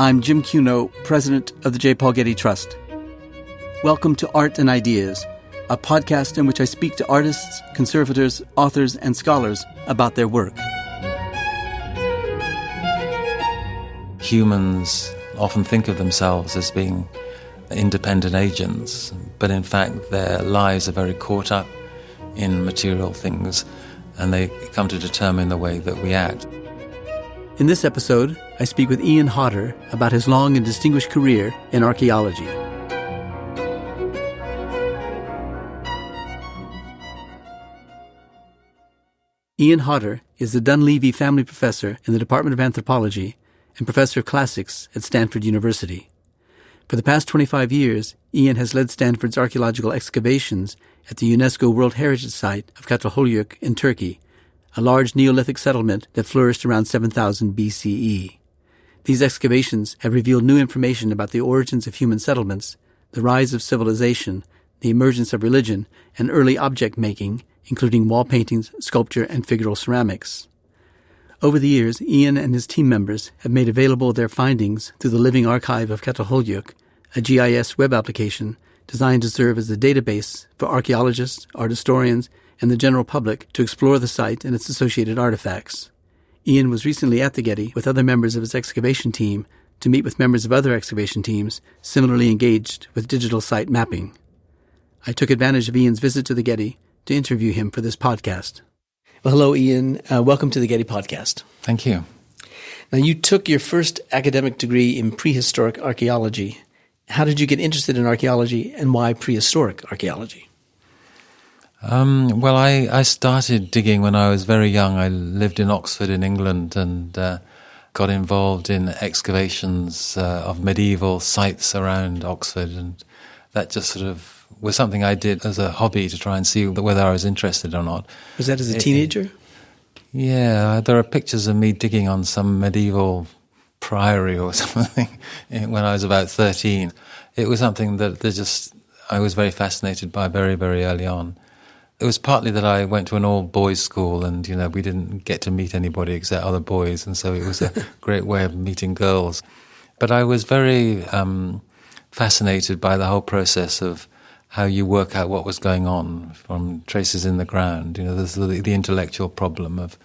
I'm Jim Cuno, president of the J. Paul Getty Trust. Welcome to Art and Ideas, a podcast in which I speak to artists, conservators, authors, and scholars about their work. Humans often think of themselves as being independent agents, but in fact their lives are very caught up in material things, and they come to determine the way that we act. In this episode, I speak with Ian Hodder about his long and distinguished career in archaeology. Ian Hodder is the Dunleavy Family Professor in the Department of Anthropology and Professor of Classics at Stanford University. For the past 25 years, Ian has led Stanford's archaeological excavations at the UNESCO World Heritage Site of Çatalhöyük in Turkey, a large Neolithic settlement that flourished around 7000 BCE. These excavations have revealed new information about the origins of human settlements, the rise of civilization, the emergence of religion, and early object making, including wall paintings, sculpture, and figural ceramics. Over the years, Ian and his team members have made available their findings through the Living Archive of Çatalhöyük, a GIS web application designed to serve as a database for archaeologists, art historians, and the general public to explore the site and its associated artifacts. Ian was recently at the Getty with other members of his excavation team to meet with members of other excavation teams similarly engaged with digital site mapping. I took advantage of Ian's visit to the Getty to interview him for this podcast. Well, hello, Ian. Welcome to the Getty Podcast. Thank you. Now, you took your first academic degree in prehistoric archaeology. How did you get interested in archaeology, and why prehistoric archaeology? Well, I started digging when I was very young. I lived in Oxford in England and got involved in excavations of medieval sites around Oxford, and that just sort of was something I did as a hobby to try and see whether I was interested or not. Was that as a teenager? Yeah, there are pictures of me digging on some medieval priory or something when I was about 13. It was something that I was very fascinated by very, very early on. It was partly that I went to an all-boys school and, we didn't get to meet anybody except other boys, and so it was a great way of meeting girls. But I was very fascinated by the whole process of how you work out what was going on from traces in the ground. There's the intellectual problem of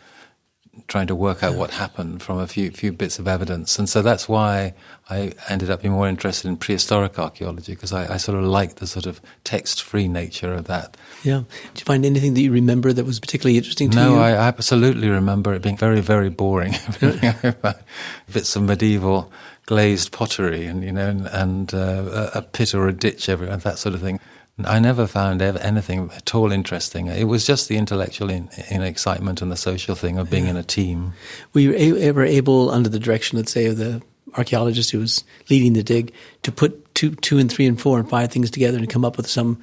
trying to work out what happened from a few bits of evidence. And so that's why I ended up being more interested in prehistoric archaeology, because I sort of liked the sort of text-free nature of that. Yeah. Did you find anything that you remember that was particularly interesting to you? No, I absolutely remember it being very, very boring. Bits of medieval glazed pottery and a pit or a ditch everywhere, that sort of thing. I never found anything at all interesting. It was just the intellectual excitement and the social thing of being in a team. Were you ever able, under the direction, let's say, of the archaeologist who was leading the dig, to put two and three and four and five things together and come up with some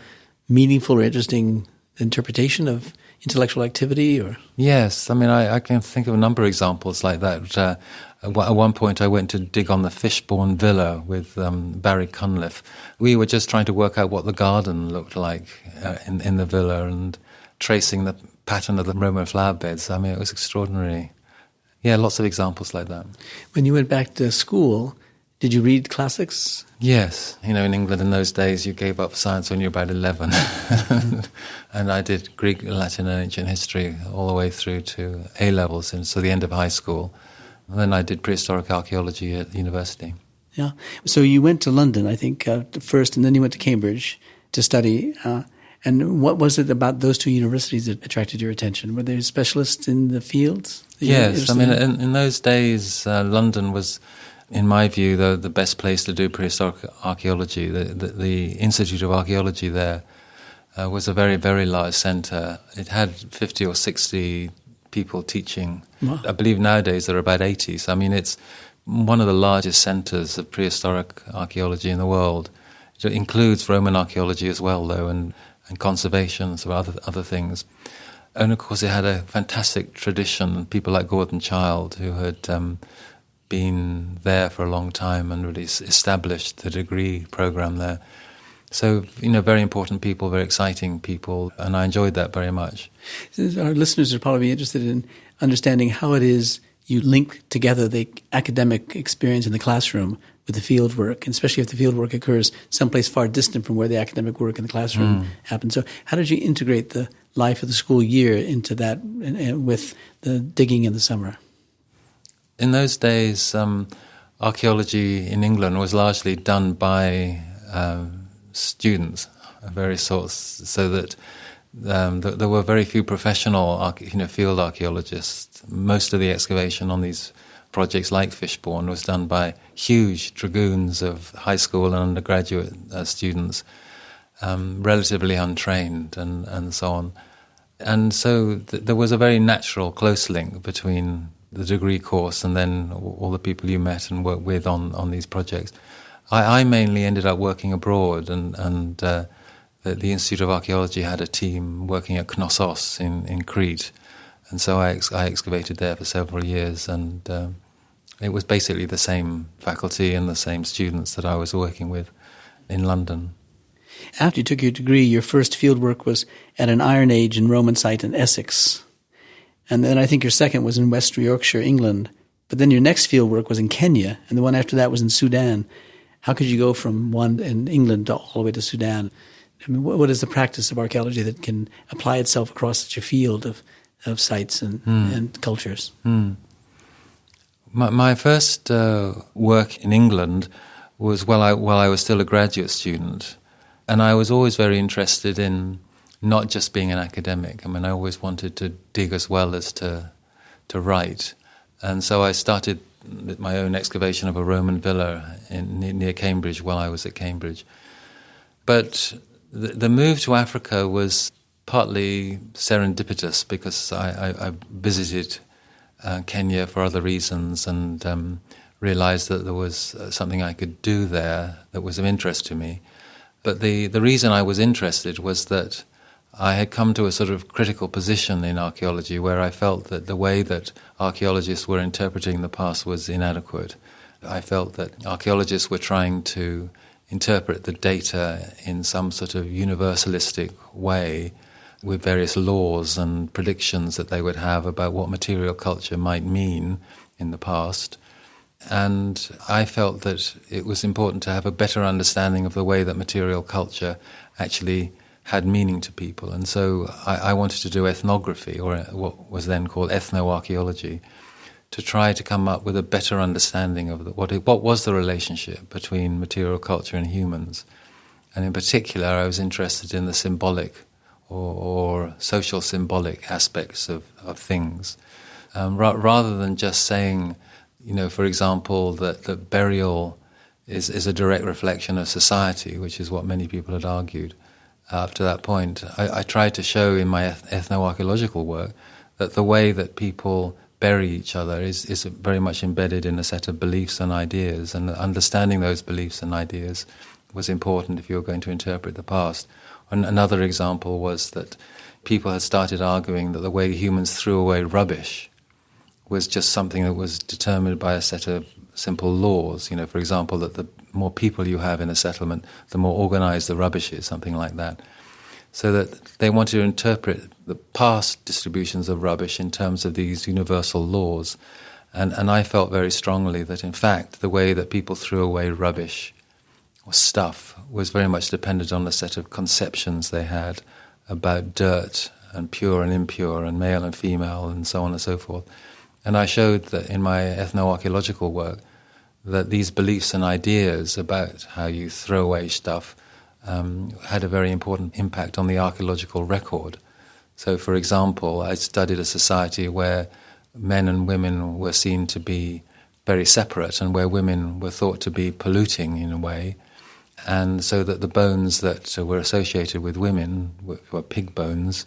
meaningful or interesting interpretation of intellectual activity? Or Yes, I can think of a number of examples like that. At one point I went to dig on the Fishbourne Villa with Barry Cunliffe. We were just trying to work out what the garden looked like in the villa and tracing the pattern of the Roman flower beds. It was extraordinary. Yeah, lots of examples like that. When you went back to school, did you read classics? Yes. In England in those days you gave up science when you were about 11. And I did Greek, Latin and ancient history all the way through to A-levels, and so the end of high school. And then I did prehistoric archaeology at university. Yeah. So you went to London, I think, first, and then you went to Cambridge to study. And what was it about those two universities that attracted your attention? Were they specialists in the fields? Yes. In those days, London was, in my view, the best place to do prehistoric archaeology. The Institute of Archaeology there was a very, very large centre. It had 50 or 60 people teaching. Wow. I believe nowadays there are about 80. So, it's one of the largest centres of prehistoric archaeology in the world. It includes Roman archaeology as well, though, and conservation, so other things. And, of course, it had a fantastic tradition. People like Gordon Childe, who had been there for a long time and really established the degree programme there. So, very important people, very exciting people, and I enjoyed that very much. Our listeners are probably interested in understanding how it is you link together the academic experience in the classroom with the field work, and especially if the field work occurs someplace far distant from where the academic work in the classroom happens. So how did you integrate the life of the school year into that with the digging in the summer? In those days, archaeology in England was largely done by students of various sorts, so that there were very few professional field archaeologists. Most of the excavation on these projects like Fishbourne was done by huge dragoons of high school and undergraduate students, relatively untrained and so on. And so there was a very natural, close link between the degree course and then all the people you met and worked with on these projects. I mainly ended up working abroad, and the Institute of Archaeology had a team working at Knossos in Crete. And so I excavated there for several years, and it was basically the same faculty and the same students that I was working with in London. After you took your degree, your first field work was at an Iron Age and Roman site in Essex. And then I think your second was in West Yorkshire, England. But then your next field work was in Kenya, and the one after that was in Sudan. How could you go from one in England to all the way to Sudan? I mean, what is the practice of archaeology that can apply itself across such a field of sites and cultures? My first work in England was while I was still a graduate student, and I was always very interested in not just being an academic. I mean, I always wanted to dig as well as to write, and so I started my own excavation of a Roman villa near Cambridge while I was at Cambridge. But the move to Africa was partly serendipitous because I visited Kenya for other reasons and realized that there was something I could do there that was of interest to me. But the reason I was interested was that I had come to a sort of critical position in archaeology where I felt that the way that archaeologists were interpreting the past was inadequate. I felt that archaeologists were trying to interpret the data in some sort of universalistic way with various laws and predictions that they would have about what material culture might mean in the past. And I felt that it was important to have a better understanding of the way that material culture actually had meaning to people. And so I wanted to do ethnography, or what was then called ethnoarchaeology, to try to come up with a better understanding of what was the relationship between material culture and humans. And in particular, I was interested in the symbolic or social symbolic aspects of things, rather than just saying, for example, that burial is a direct reflection of society, which is what many people had argued up to that point. I tried to show in my ethnoarchaeological work that the way that people bury each other is very much embedded in a set of beliefs and ideas, and understanding those beliefs and ideas was important if you were going to interpret the past. And another example was that people had started arguing that the way humans threw away rubbish was just something that was determined by a set of simple laws. For example, that the more people you have in a settlement, the more organized the rubbish is, something like that. So that they wanted to interpret the past distributions of rubbish in terms of these universal laws. And I felt very strongly that, in fact, the way that people threw away rubbish or stuff was very much dependent on the set of conceptions they had about dirt and pure and impure and male and female and so on and so forth. And I showed that in my ethnoarchaeological work that these beliefs and ideas about how you throw away stuff had a very important impact on the archaeological record. So, for example, I studied a society where men and women were seen to be very separate and where women were thought to be polluting in a way, and so that the bones that were associated with women, were pig bones,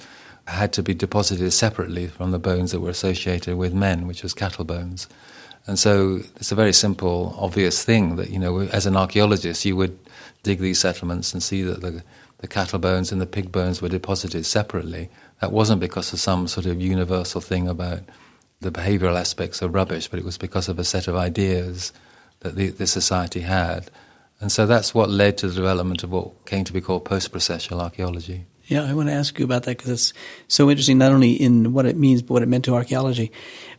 had to be deposited separately from the bones that were associated with men, which was cattle bones. And so it's a very simple, obvious thing that, as an archaeologist, you would dig these settlements and see that the cattle bones and the pig bones were deposited separately. That wasn't because of some sort of universal thing about the behavioral aspects of rubbish, but it was because of a set of ideas that the society had. And so that's what led to the development of what came to be called post-processual archaeology. Yeah, I want to ask you about that because it's so interesting, not only in what it means, but what it meant to archaeology.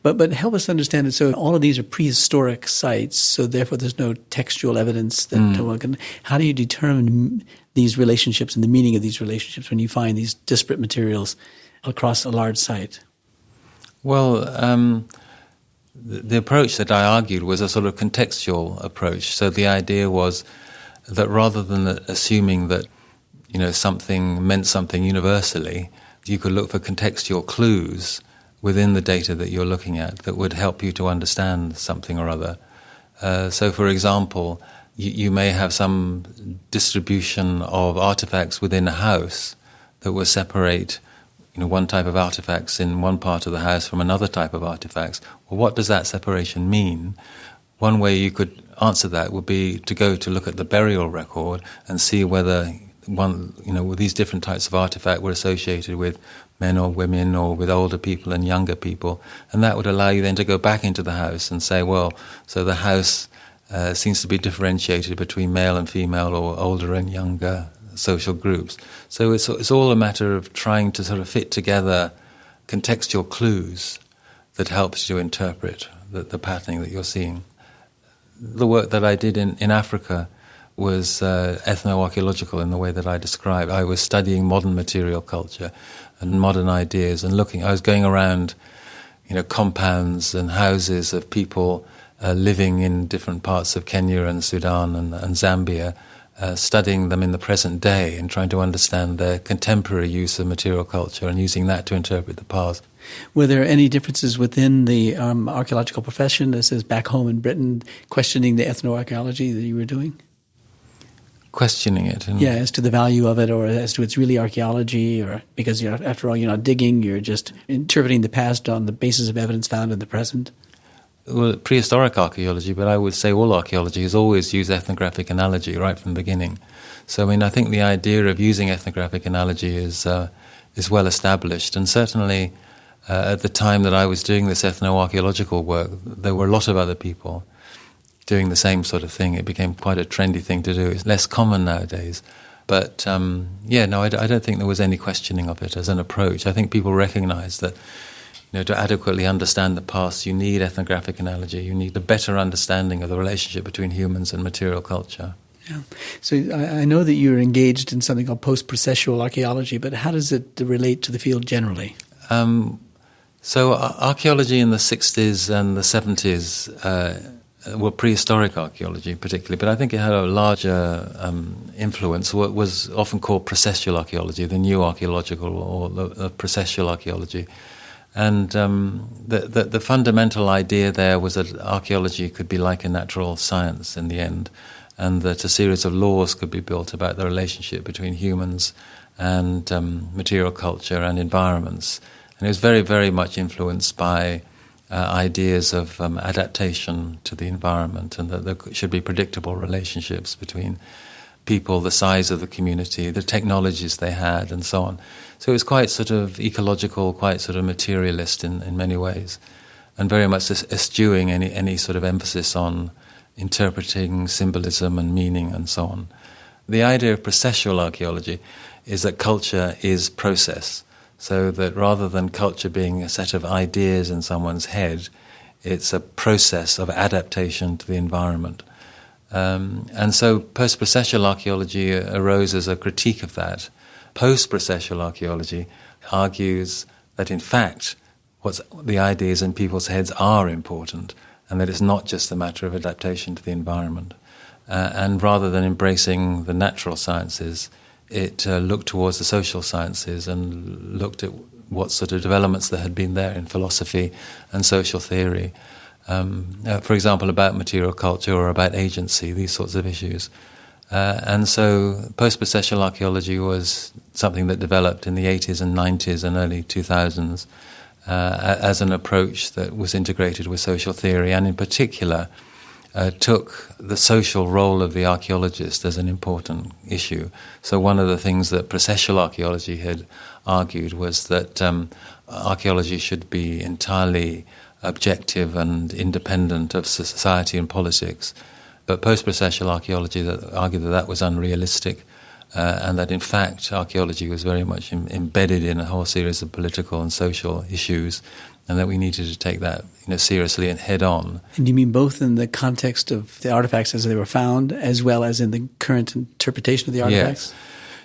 But help us understand it. So all of these are prehistoric sites, so therefore there's no textual evidence that how do you determine these relationships and the meaning of these relationships when you find these disparate materials across a large site? Well, the approach that I argued was a sort of contextual approach. So the idea was that rather than assuming that something meant something universally, you could look for contextual clues within the data that you're looking at that would help you to understand something or other. So, for example, you may have some distribution of artifacts within a house that will separate one type of artifacts in one part of the house from another type of artifacts. Well, what does that separation mean? One way you could answer that would be to go to look at the burial record and see whether these different types of artifact were associated with men or women or with older people and younger people. And that would allow you then to go back into the house and say, well, so the house seems to be differentiated between male and female or older and younger social groups. So it's all a matter of trying to sort of fit together contextual clues that helps you interpret the patterning that you're seeing. The work that I did in Africa was ethnoarchaeological in the way that I described. I was studying modern material culture and modern ideas and I was going around, compounds and houses of people living in different parts of Kenya and Sudan and Zambia, studying them in the present day and trying to understand their contemporary use of material culture and using that to interpret the past. Were there any differences within the archaeological profession, this is back home in Britain, questioning the ethnoarchaeology that you were doing? Questioning it? As to the value of it, or as to it's really archaeology, or because after all, you're not digging, you're just interpreting the past on the basis of evidence found in the present? Well, prehistoric archaeology, but I would say all archaeology has always used ethnographic analogy right from the beginning. So, I think the idea of using ethnographic analogy is well established, and certainly at the time that I was doing this ethnoarchaeological work, there were a lot of other people doing the same sort of thing. It became quite a trendy thing to do. It's less common nowadays. But, I don't think there was any questioning of it as an approach. I think people recognize that, to adequately understand the past, you need ethnographic analogy. You need a better understanding of the relationship between humans and material culture. Yeah. So I know that you're engaged in something called post-processual archaeology, but how does it relate to the field generally? So archaeology in the 60s and the 70s were prehistoric archaeology particularly, but I think it had a larger influence. What was often called processual archaeology, the new archaeological or the processual archaeology. And the fundamental idea there was that archaeology could be like a natural science in the end, and that a series of laws could be built about the relationship between humans and material culture and environments. And it was very, very much influenced by ideas of adaptation to the environment, and that there should be predictable relationships between people, the size of the community, the technologies they had, and so on. So it was quite sort of ecological, quite sort of materialist in many ways, and very much eschewing any sort of emphasis on interpreting symbolism and meaning and so on. The idea of processual archaeology is that culture is process. So that rather than culture being a set of ideas in someone's head, it's a process of adaptation to the environment. And so post-processual archaeology arose as a critique of that. Post-processual archaeology argues that in fact the ideas in people's heads are important, and that it's not just a matter of adaptation to the environment. And rather than embracing the natural sciences, it looked towards the social sciences and looked at what sort of developments there had been there in philosophy and social theory. For example, about material culture or about agency, these sorts of issues. And so post-processual archaeology was something that developed in the 80s and 90s and early 2000s as an approach that was integrated with social theory, and in particular took the social role of the archaeologist as an important issue. So one of the things that processual archaeology had argued was that archaeology should be entirely objective and independent of society and politics. But post-processual archaeology argued that was unrealistic, and that in fact archaeology was very much embedded in a whole series of political and social issues, and that we needed to take that seriously and head on. And you mean both in the context of the artifacts as they were found, as well as in the current interpretation of the artifacts? Yes.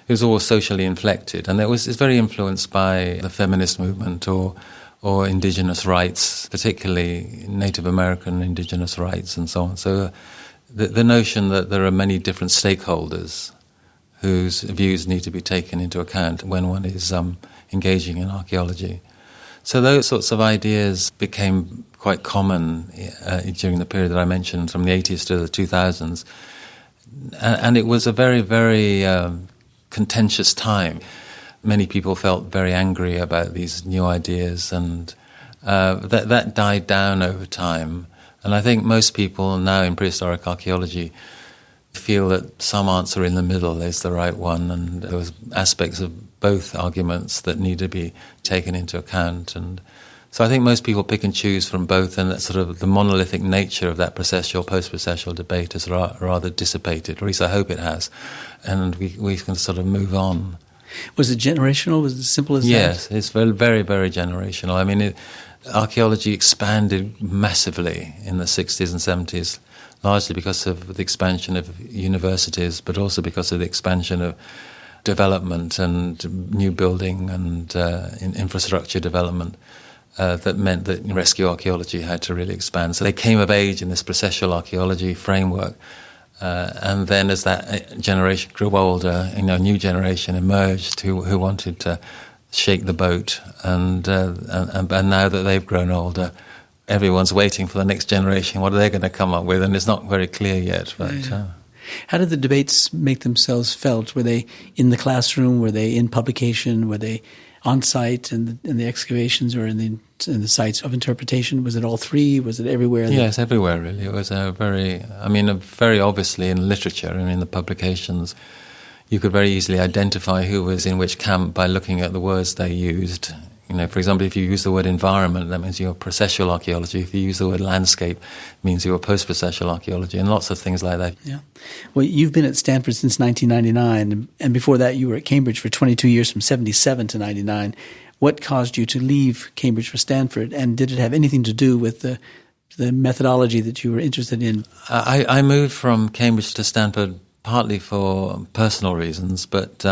It was all socially inflected, and it's very influenced by the feminist movement or indigenous rights, particularly Native American indigenous rights and so on. So the notion that there are many different stakeholders whose views need to be taken into account when one is engaging in archaeology. So those sorts of ideas became quite common during the period that I mentioned, from the 80s to the 2000s. And it was a very, very contentious time. Many people felt very angry about these new ideas, and that died down over time. And I think most people now in prehistoric archaeology feel that some answer in the middle is the right one, and there was aspects of both arguments that need to be taken into account. And so I think most people pick and choose from both, and that sort of the monolithic nature of that processual, post-processual debate has rather dissipated, or at least I hope it has, and we can sort of move on. Was it generational? Was it as simple as that? Yes, it's very, very, very generational. I mean, archaeology expanded massively in the 60s and 70s, largely because of the expansion of universities, but also because of the expansion of development and new building and infrastructure development. That meant that rescue archaeology had to really expand. So they came of age in this processual archaeology framework. And then as that generation grew older, a new generation emerged who wanted to shake the boat. And now that they've grown older, everyone's waiting for the next generation. What are they going to come up with? And it's not very clear yet. But how did the debates make themselves felt? Were they in the classroom? Were they in publication? Were they on site in the excavations or in the sites of interpretation? Was it all three? Was it everywhere? Yes, everywhere really. It was very obviously in literature and in the publications, you could very easily identify who was in which camp by looking at the words they used. For example, if you use the word environment, that means you're processual archaeology. If you use the word landscape, it means you're post-processual archaeology, and lots of things like that. Yeah. Well, you've been at Stanford since 1999, and before that you were at Cambridge for 22 years, from 77 to 99. What caused you to leave Cambridge for Stanford, and did it have anything to do with the methodology that you were interested in? I moved from Cambridge to Stanford partly for personal reasons, but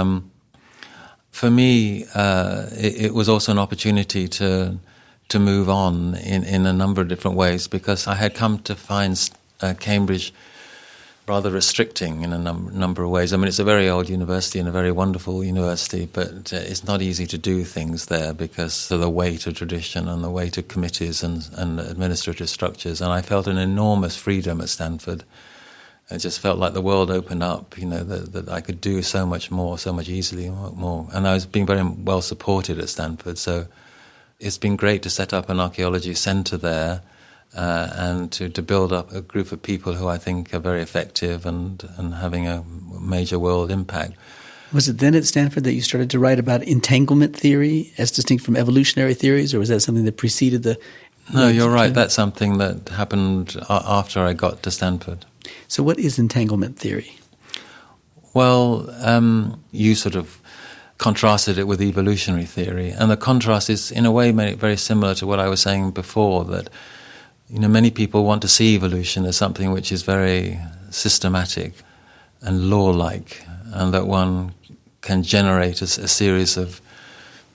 for me, it was also an opportunity to move on in a number of different ways, because I had come to find Cambridge rather restricting in a number of ways. I mean, it's a very old university and a very wonderful university, but it's not easy to do things there because of the weight of tradition and the weight of committees and administrative structures. And I felt an enormous freedom at Stanford. It just felt like the world opened up, that I could do so much more, so much easily more. And I was being very well supported at Stanford. So it's been great to set up an archaeology centre there and to build up a group of people who I think are very effective and having a major world impact. Was it then at Stanford that you started to write about entanglement theory as distinct from evolutionary theories, or was that something that preceded the... No, you're right. That's something that happened after I got to Stanford. So what is entanglement theory? Well, you sort of contrasted it with evolutionary theory, and the contrast is in a way very similar to what I was saying before, that many people want to see evolution as something which is very systematic and law-like, and that one can generate a series of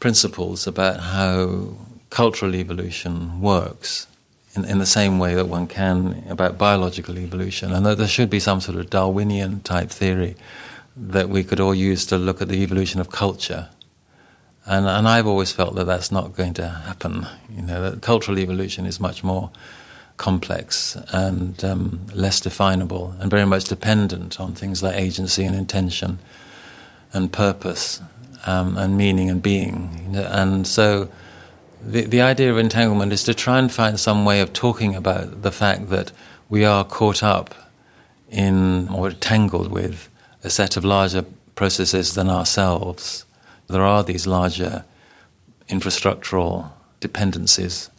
principles about how cultural evolution works in the same way that one can about biological evolution, and that there should be some sort of Darwinian type theory that we could all use to look at the evolution of culture. And I've always felt that that's not going to happen. That cultural evolution is much more complex and less definable, and very much dependent on things like agency and intention and purpose and meaning and being. And so the idea of entanglement is to try and find some way of talking about the fact that we are caught up in or tangled with a set of larger processes than ourselves. There are these larger infrastructural dependencies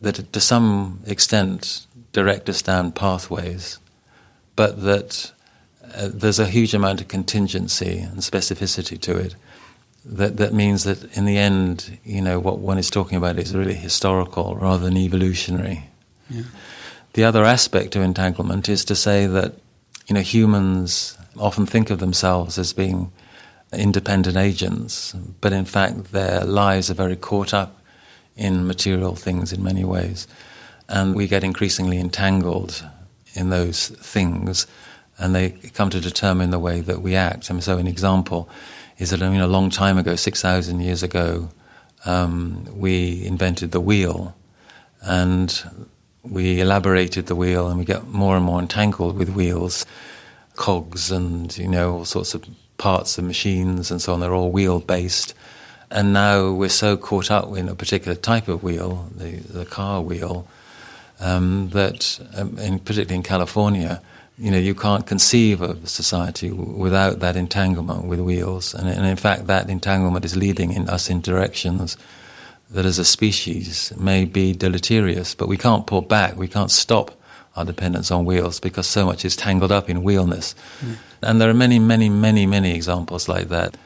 that to some extent direct us down pathways, but that there's a huge amount of contingency and specificity to it. That means that in the end, what one is talking about is really historical rather than evolutionary. Yeah. The other aspect of entanglement is to say that, humans often think of themselves as being independent agents, but in fact their lives are very caught up in material things in many ways. And we get increasingly entangled in those things, and they come to determine the way that we act. And so an example is that, a long time ago, 6,000 years ago, we invented the wheel, and we elaborated the wheel, and we get more and more entangled with wheels, cogs, and all sorts of parts of machines and so on. They're all wheel-based. And now we're so caught up in a particular type of wheel, the car wheel, that, particularly in California, you can't conceive of a society without that entanglement with wheels. And in fact, that entanglement is leading us in directions that as a species may be deleterious. But we can't pull back, we can't stop our dependence on wheels because so much is tangled up in wheelness. Mm. And there are many, many, many, many examples like that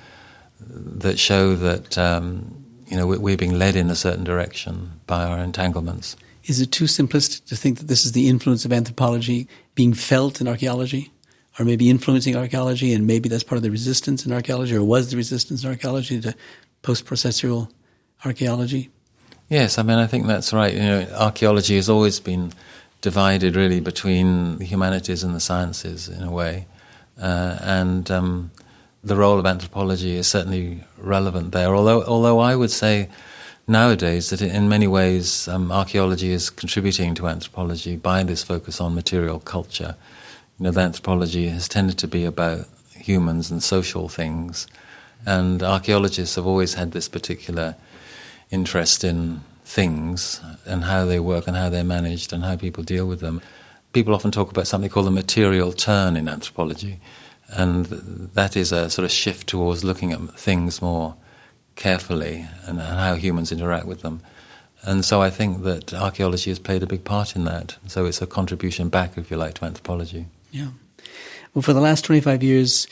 show that we're being led in a certain direction by our entanglements. Is it too simplistic to think that this is the influence of anthropology being felt in archaeology, or maybe influencing archaeology, and maybe that's part of the resistance in archaeology, or was the resistance in archaeology to post-processual archaeology? Yes, I think that's right. Archaeology has always been divided really between the humanities and the sciences in a way, and the role of anthropology is certainly relevant there. Although I would say nowadays that in many ways archaeology is contributing to anthropology by this focus on material culture. The anthropology has tended to be about humans and social things, and archaeologists have always had this particular interest in things and how they work and how they're managed and how people deal with them. People often talk about something called the material turn in anthropology, and that is a sort of shift towards looking at things more carefully and how humans interact with them. And so I think that archaeology has played a big part in that. So it's a contribution back, if you like, to anthropology. Yeah. Well, for the last 25 years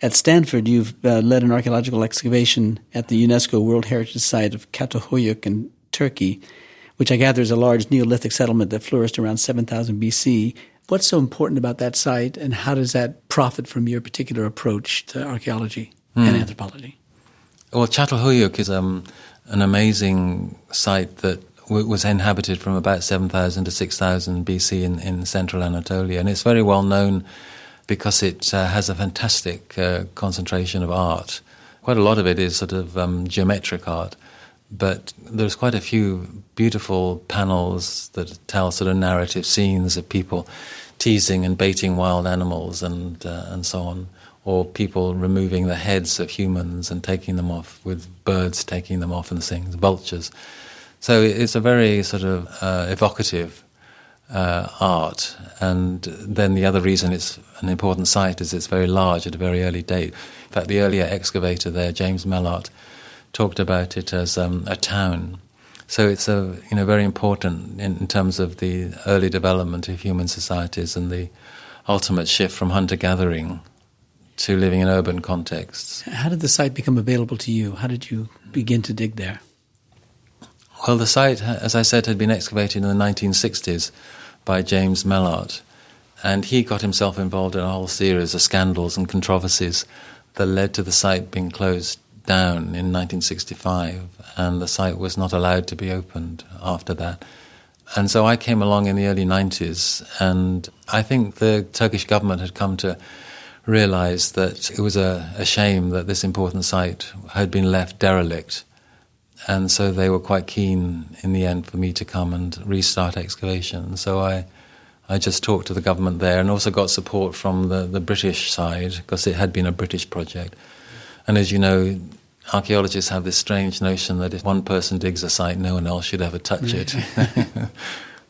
at Stanford, you've led an archaeological excavation at the UNESCO World Heritage Site of Çatalhöyük in Turkey, which I gather is a large Neolithic settlement that flourished around 7,000 BC. What's so important about that site, and how does that profit from your particular approach to archaeology and anthropology? Well, Çatalhöyük is an amazing site that was inhabited from about 7,000 to 6,000 BC in central Anatolia, and it's very well known because it has a fantastic concentration of art. Quite a lot of it is sort of geometric art, but there's quite a few beautiful panels that tell sort of narrative scenes of people teasing and baiting wild animals and so on, or people removing the heads of humans and taking them off, with birds taking them off and things, vultures. So it's a very sort of evocative art. And then the other reason it's an important site is it's very large at a very early date. In fact, the earlier excavator there, James Mellart, talked about it as a town. So it's very important in terms of the early development of human societies and the ultimate shift from hunter-gathering to living in urban contexts. How did the site become available to you? How did you begin to dig there? Well, the site, as I said, had been excavated in the 1960s by James Mellart, and he got himself involved in a whole series of scandals and controversies that led to the site being closed down in 1965, and the site was not allowed to be opened after that. And so I came along in the early 90s, and I think the Turkish government had come to realize that it was a shame that this important site had been left derelict. And so they were quite keen in the end for me to come and restart excavation. So I just talked to the government there and also got support from the British side, because it had been a British project. And as you know, archaeologists have this strange notion that if one person digs a site, no one else should ever touch it.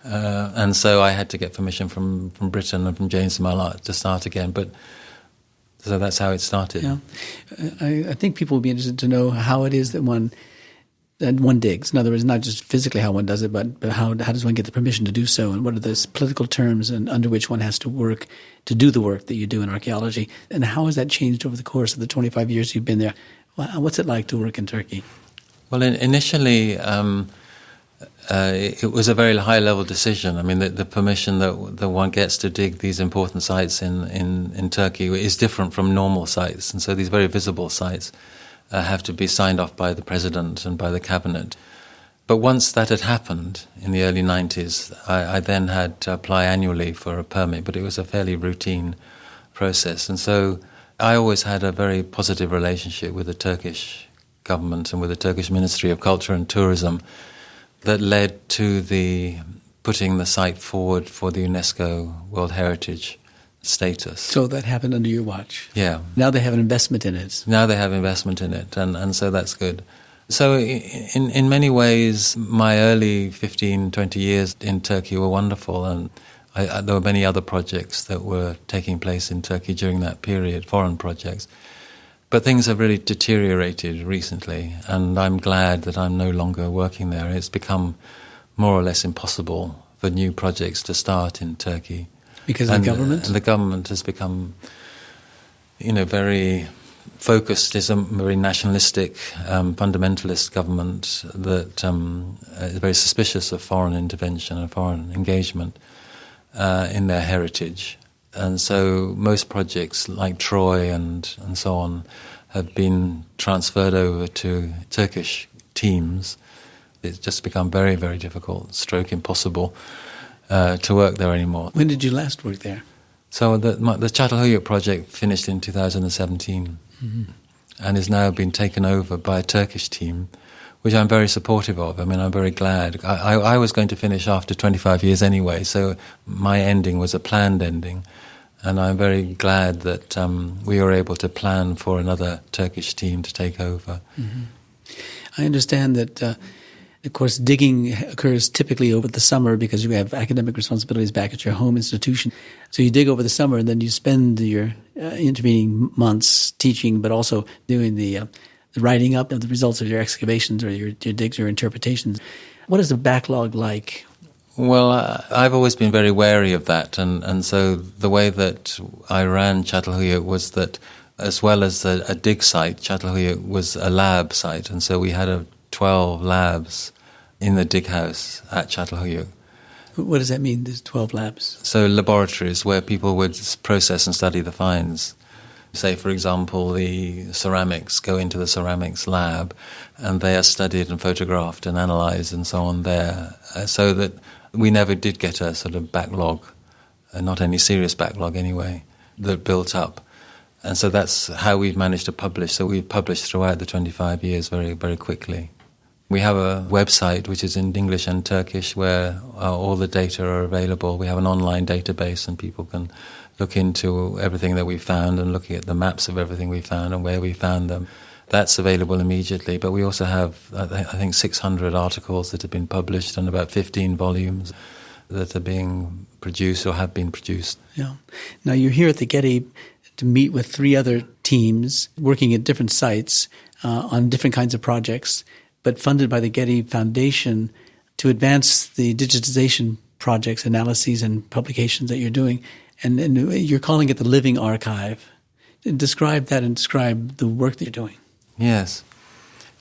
And so I had to get permission from Britain and from James Mellart to start again. So that's how it started. Yeah. I think people would be interested to know how it is that one And one digs. In other words, not just physically how one does it, but how does one get the permission to do so, and what are the political terms and under which one has to work to do the work that you do in archaeology, and how has that changed over the course of the 25 years you've been there? What's it like to work in Turkey? Well, initially, it was a very high-level decision. I mean, the permission that one gets to dig these important sites in Turkey is different from normal sites, and so these very visible sites have to be signed off by the president and by the cabinet. But once that had happened in the early 90s, I then had to apply annually for a permit, but it was a fairly routine process. And so I always had a very positive relationship with the Turkish government and with the Turkish Ministry of Culture and Tourism that led to the putting the site forward for the UNESCO World Heritage status. So that happened under your watch? Yeah. Now they have an investment in it. Now they have investment in it, and so that's good. So in many ways, my early 15, 20 years in Turkey were wonderful, and there were many other projects that were taking place in Turkey during that period, foreign projects. But things have really deteriorated recently, and I'm glad that I'm no longer working there. It's become more or less impossible for new projects to start in Turkey. Because of the government? And the government has become, very focused. It's a very nationalistic, fundamentalist government that is very suspicious of foreign intervention and foreign engagement in their heritage. And so most projects like Troy and so on have been transferred over to Turkish teams. It's just become very, very difficult, stroke impossible to work there anymore. When did you last work there? So the Çatalhöyük project finished in 2017 and is now been taken over by a Turkish team, which I'm very supportive of. I mean, I'm very glad. I was going to finish after 25 years anyway, so my ending was a planned ending. And I'm very glad that we were able to plan for another Turkish team to take over. Mm-hmm. I understand that, of course, digging occurs typically over the summer because you have academic responsibilities back at your home institution. So you dig over the summer and then you spend your intervening months teaching, but also doing the writing up of the results of your excavations or your digs or interpretations. What is the backlog like? Well, I've always been very wary of that, and so the way that I ran Çatalhöyük was that as well as a dig site, Çatalhöyük was a lab site, and so we had 12 labs in the dig house at Çatalhöyük. What does that mean, there's 12 labs? So laboratories where people would process and study the finds. Say, for example, the ceramics go into the ceramics lab, and they are studied and photographed and analysed and so on there, so that we never did get a sort of backlog, not any serious backlog anyway, that built up. And so that's how we've managed to publish. So we've published throughout the 25 years very, very quickly. We have a website which is in English and Turkish where all the data are available. We have an online database and people can look into everything that we found and looking at the maps of everything we found and where we found them. That's available immediately, but we also have, I think, 600 articles that have been published and about 15 volumes that are being produced or have been produced. Yeah. Now, you're here at the Getty to meet with 3 other teams working at different sites on different kinds of projects, but funded by the Getty Foundation to advance the digitization projects, analyses, and publications that you're doing. And you're calling it the Living Archive. Describe that and describe the work that you're doing. Yes.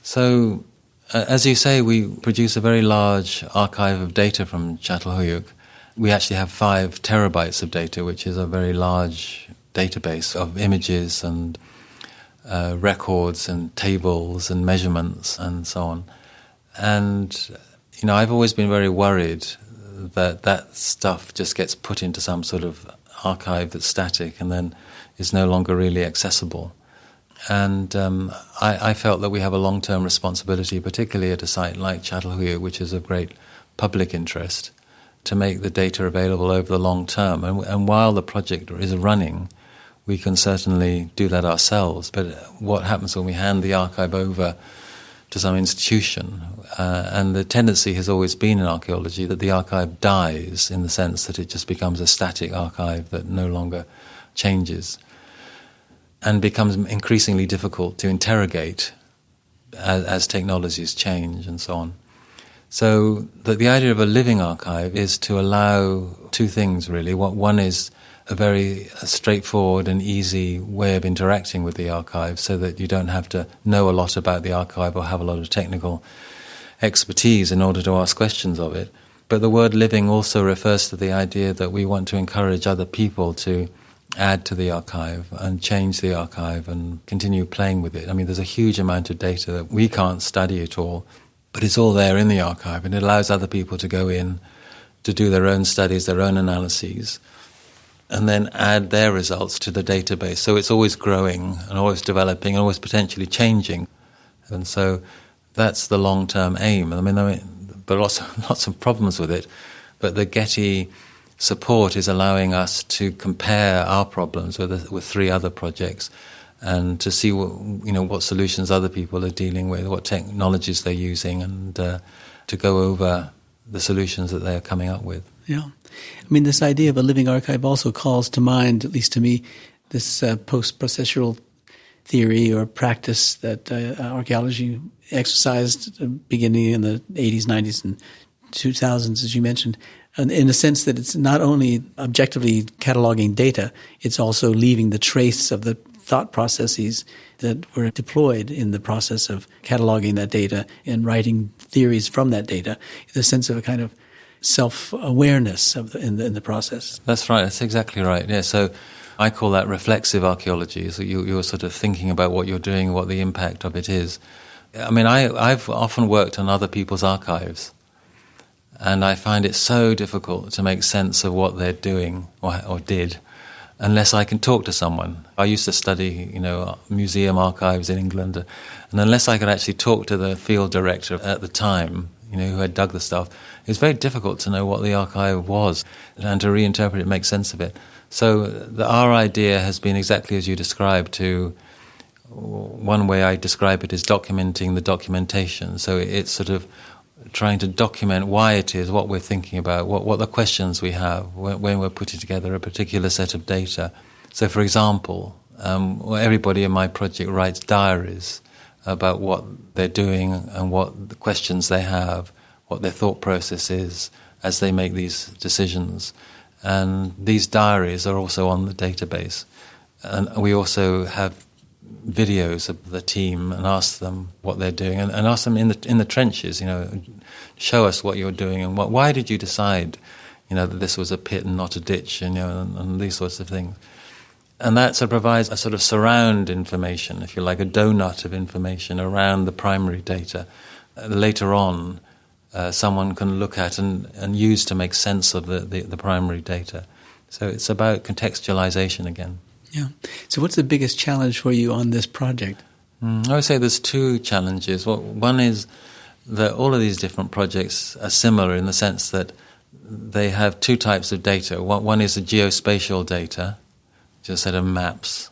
So, as you say, we produce a very large archive of data from Çatalhöyük. We actually have 5 terabytes of data, which is a very large database of images and records and tables and measurements and so on. And, I've always been very worried that stuff just gets put into some sort of archive that's static and then is no longer really accessible. And I felt that we have a long-term responsibility, particularly at a site like Çatalhöyük, which is of great public interest, to make the data available over the long term. And while the project is running, we can certainly do that ourselves. But what happens when we hand the archive over to some institution? And the tendency has always been in archaeology that the archive dies in the sense that it just becomes a static archive that no longer changes and becomes increasingly difficult to interrogate as technologies change and so on. So the idea of a living archive is to allow two things, really. One is a very straightforward and easy way of interacting with the archive, so that you don't have to know a lot about the archive or have a lot of technical expertise in order to ask questions of it. But the word living also refers to the idea that we want to encourage other people to add to the archive and change the archive and continue playing with it. I mean, there's a huge amount of data that we can't study at all, but it's all there in the archive, and it allows other people to go in to do their own studies, their own analyses, and then add their results to the database. So it's always growing and always developing and always potentially changing. And so that's the long-term aim. I mean, but lots of problems with it. But the Getty support is allowing us to compare our problems with three other projects and to see what solutions other people are dealing with, what technologies they're using, and to go over the solutions that they are coming up with. Yeah. I mean, this idea of a living archive also calls to mind, at least to me, this post-processual theory or practice that archaeology exercised beginning in the 80s, 90s, and 2000s, as you mentioned, and in a sense that it's not only objectively cataloging data, it's also leaving the trace of the thought processes that were deployed in the process of cataloging that data and writing theories from that data, the sense of a kind of self-awareness in the process. That's right. That's exactly right. Yeah. So I call that reflexive archaeology. So you're sort of thinking about what you're doing, what the impact of it is. I mean, I've often worked on other people's archives, and I find it so difficult to make sense of what they're doing or did unless I can talk to someone. I used to study, museum archives in England, and unless I could actually talk to the field director at the time, who had dug the stuff, it was very difficult to know what the archive was and to reinterpret it, make sense of it. So our idea has been exactly as you described. One way I describe it is documenting the documentation. So it's sort of trying to document why it is, what we're thinking about, what the questions we have when we're putting together a particular set of data. So, for example, everybody in my project writes diaries about what they're doing and what the questions they have, what their thought process is as they make these decisions. And these diaries are also on the database. And we also have videos of the team and ask them what they're doing and ask them in the trenches, show us what you're doing and why did you decide, that this was a pit and not a ditch, and these sorts of things. And that sort of provides a sort of surround information, if you like, a donut of information around the primary data. Later on, someone can look at and use to make sense of the primary data. So it's about contextualization again. Yeah. So what's the biggest challenge for you on this project? I would say there's two challenges. One is that all of these different projects are similar in the sense that they have two types of data. One is the geospatial data, which is a set of maps,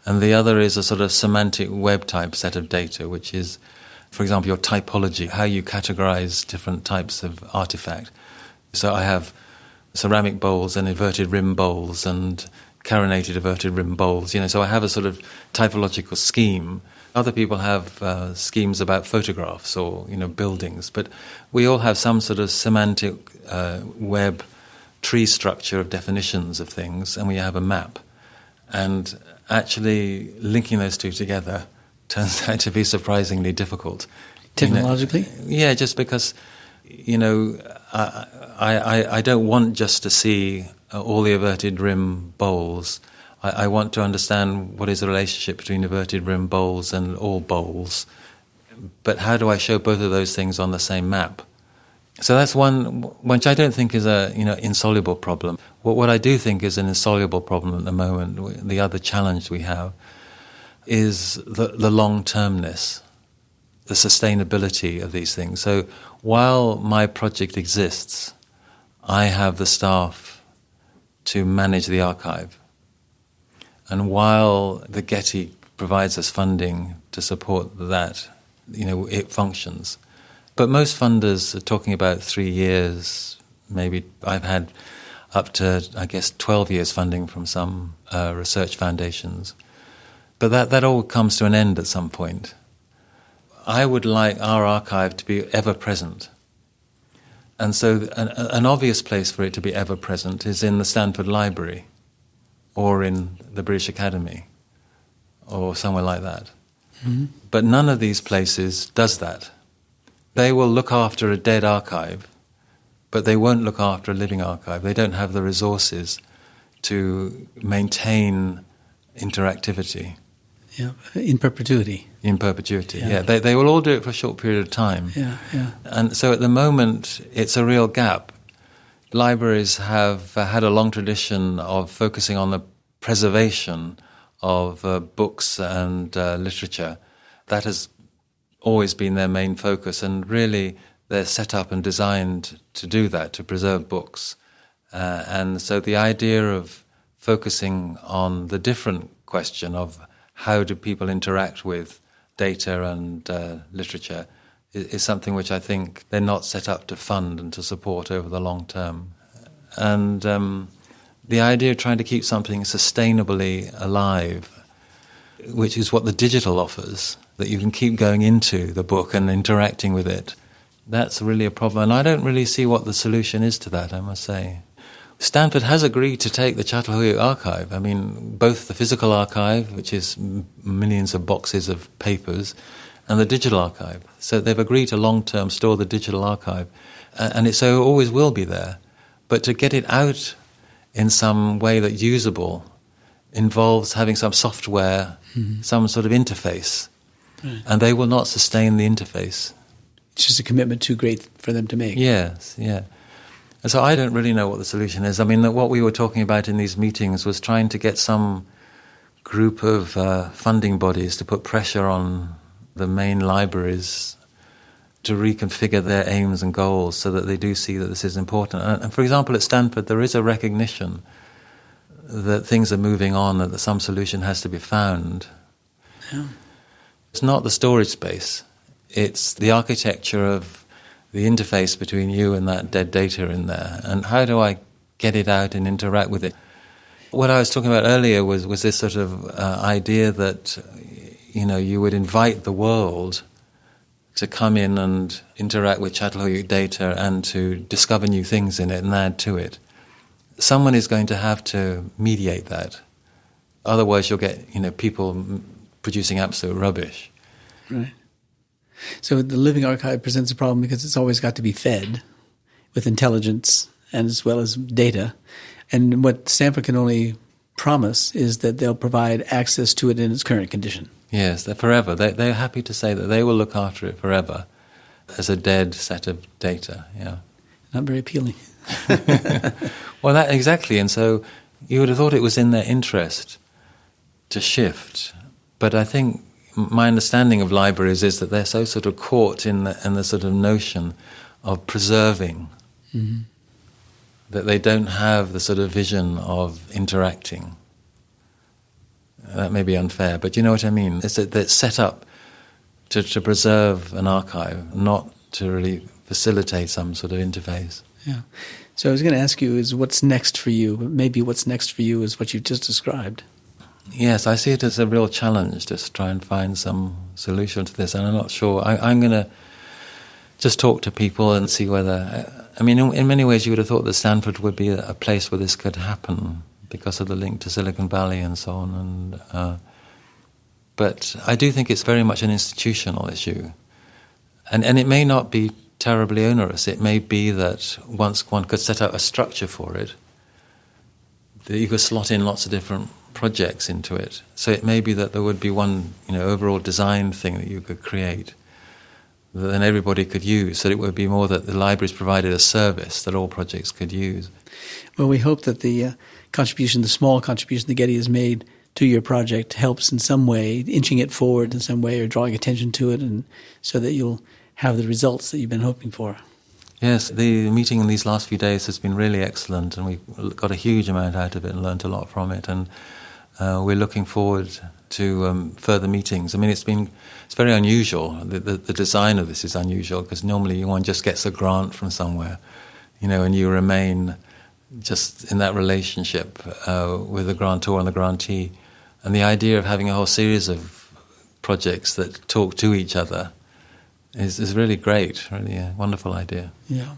and the other is a sort of semantic web type set of data, which is, for example, your typology, how you categorize different types of artifact. So I have ceramic bowls and inverted rim bowls and carinated inverted rim bowls, so I have a sort of typological scheme. Other people have schemes about photographs or, buildings, but we all have some sort of semantic web tree structure of definitions of things, and we have a map. And actually linking those two together turns out to be surprisingly difficult. Technologically? Yeah, just because, I don't want just to see all the inverted rim bowls. I want to understand what is the relationship between inverted rim bowls and all bowls. But how do I show both of those things on the same map? So that's one, which I don't think is a insoluble problem. What I do think is an insoluble problem at the moment, the other challenge we have, is the long-termness, the sustainability of these things. So while my project exists, I have the staff to manage the archive. And while the Getty provides us funding to support that, it functions. But most funders are talking about 3 years, maybe. I've had up to, 12 years funding from some research foundations. But that all comes to an end at some point. I would like our archive to be ever present. And so an obvious place for it to be ever present is in the Stanford Library or in the British Academy or somewhere like that. Mm-hmm. But none of these places does that. They will look after a dead archive, but they won't look after a living archive. They don't have the resources to maintain interactivity. Yeah, in perpetuity. In perpetuity, yeah. They will all do it for a short period of time. Yeah, yeah. And so at the moment, it's a real gap. Libraries have had a long tradition of focusing on the preservation of books and literature. That has always been their main focus, and really they're set up and designed to do that, to preserve books. And so the idea of focusing on the different question of how do people interact with data and literature is something which I think they're not set up to fund and to support over the long term. And the idea of trying to keep something sustainably alive, which is what the digital offers, that you can keep going into the book and interacting with it, that's really a problem. And I don't really see what the solution is to that, I must say. Stanford has agreed to take the Çatalhöyük archive. I mean, both the physical archive, which is millions of boxes of papers, and the digital archive. So they've agreed to long-term store the digital archive. And it so always will be there. But to get it out in some way that's usable involves having some software, some sort of interface. Right. And they will not sustain the interface. It's just a commitment too great for them to make. Yes, yeah. And so I don't really know what the solution is. I mean, what we were talking about in these meetings was trying to get some group of funding bodies to put pressure on the main libraries to reconfigure their aims and goals so that they do see that this is important. And for example, at Stanford, there is a recognition that things are moving on, that some solution has to be found. Yeah. It's not the storage space. It's the architecture of the interface between you and that dead data in there. And how do I get it out and interact with it? What I was talking about earlier was this sort of idea that, you would invite the world to come in and interact with Çatalhöyük data and to discover new things in it and add to it. Someone is going to have to mediate that. Otherwise you'll get, people producing absolute rubbish. Right. So the living archive presents a problem because it's always got to be fed with intelligence and as well as data. And what Stanford can only promise is that they'll provide access to it in its current condition. Yes, they're forever. They're happy to say that they will look after it forever as a dead set of data, yeah. Not very appealing. Well, that exactly. And so you would have thought it was in their interest to shift. But I think my understanding of libraries is that they're so sort of caught in the sort of notion of preserving that they don't have the sort of vision of interacting. That may be unfair, but you know what I mean? It's that it's set up to preserve an archive, not to really facilitate some sort of interface. Yeah. So I was going to ask you is what's next for you, but maybe what's next for you is what you've just described. Yes, I see it as a real challenge to try and find some solution to this, and I'm not sure. I'm going to just talk to people and see whether... I mean, in many ways you would have thought that Stanford would be a place where this could happen because of the link to Silicon Valley and so on. But I do think it's very much an institutional issue. And it may not be terribly onerous. It may be that once one could set out a structure for it, that you could slot in lots of different projects into it. So it may be that there would be one, overall design thing that you could create that then everybody could use. So it would be more that the libraries provided a service that all projects could use. Well, we hope that the small contribution that Getty has made to your project helps in some way, inching it forward in some way or drawing attention to it, and so that you'll have the results that you've been hoping for. Yes, the meeting in these last few days has been really excellent, and we've got a huge amount out of it and learnt a lot from it, and we're looking forward to further meetings. I mean, it's very unusual. The design of this is unusual because normally one just gets a grant from somewhere, and you remain just in that relationship with the grantor and the grantee. And the idea of having a whole series of projects that talk to each other is really great, really a wonderful idea. Yeah.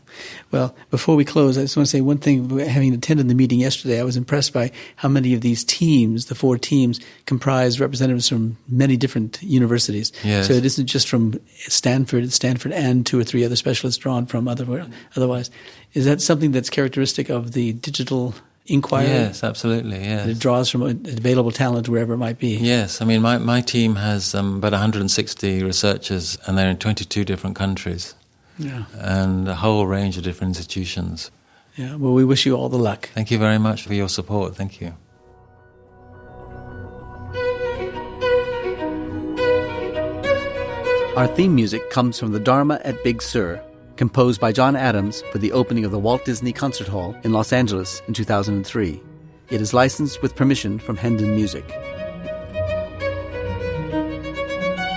Well, before we close, I just want to say one thing. Having attended the meeting yesterday, I was impressed by how many of these teams, the 4 teams, comprise representatives from many different universities. Yes. So it isn't just from Stanford and 2 or 3 other specialists drawn from otherwise. Is that something that's characteristic of the digital inquiry? Yes, absolutely, yes. It draws from available talent wherever it might be. Yes, I mean, my team has about 160 researchers, and they're in 22 different countries. Yeah. And a whole range of different institutions. Yeah. Well, we wish you all the luck. Thank you very much for your support. Thank you. Our theme music comes from the Dharma at Big Sur, composed by John Adams for the opening of the Walt Disney Concert Hall in Los Angeles in 2003. It is licensed with permission from Hendon Music.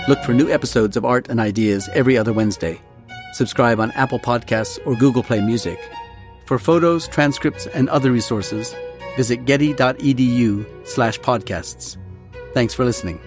Look for new episodes of Art and Ideas every other Wednesday. Subscribe on Apple Podcasts or Google Play Music. For photos, transcripts, and other resources, visit getty.edu/podcasts. Thanks for listening.